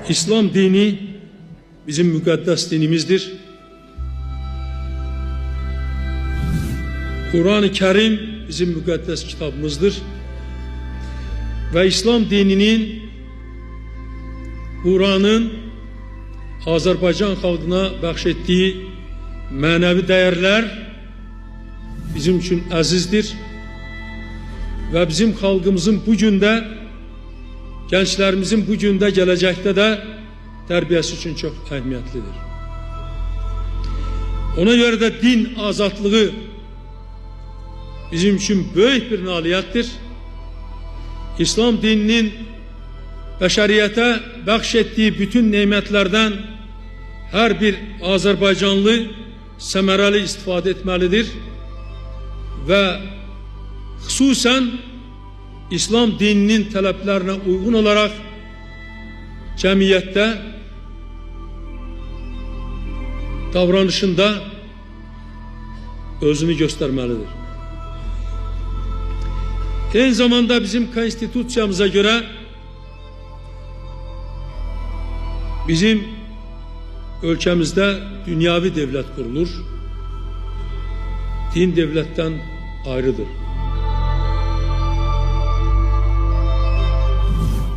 İslam dini bizim mukaddes dinimizdir. Kur'an-ı Kerim bizim mukaddes kitabımızdır. Ve İslam dininin, Kur'an'ın Azərbaycan xalqına bəxş etdiyi mənəvi dəyərlər bizim üçün əzizdir. Və bizim xalqımızın bu gündə, gençlerimizin bu gündə, gələcəkdə də tərbiyəsi üçün çox əhəmiyyətlidir. Ona görə də din azadlığı bizim üçün böyük bir nailiyyətdir. İslam dininin bəşəriyyətə bəxş etdiyi bütün nemətlərdən hər bir Azərbaycanlı səmərəli istifadə etməlidir və xüsusən İslam dininin tələblərinə uyğun olaraq cəmiyyətdə, davranışında özünü göstərməlidir. Eyni zamanda bizim konstitusiyamıza göre bizim ölkəmizdə dünyavi devlet kurulur. Din devletten ayrıdır.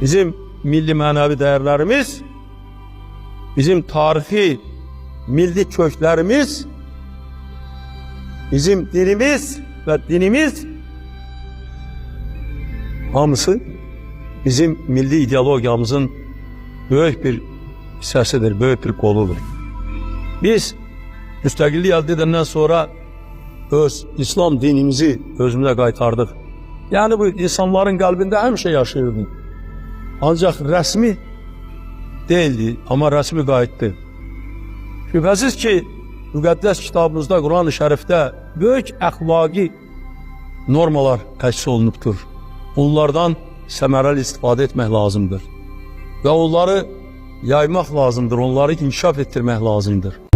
Bizim milli mənəvi dəyərlərimiz, bizim tarixi milli köklərimiz, bizim dinimiz və dinimiz hamısı bizim milli ideologiyamızın böyük bir hissəsidir, böyük bir koludur. Biz müstəqillik əldə edəndən sonra öz İslam dinimizi özümüze qaytardıq. Yani bu insanların qəlbində həmişə yaşayırdı. Ancaq rəsmi değildi, amma rəsmi qayıtdı. Şübhəsiz ki, müqəddəs kitabımızda, Quran-ı Şərifdə böyük əxlaqi normalar əks olunubdur. Onlardan səmərəli istifadə etmək lazımdır. Və onları yaymaq lazımdır, onları inkişaf etdirmək lazımdır.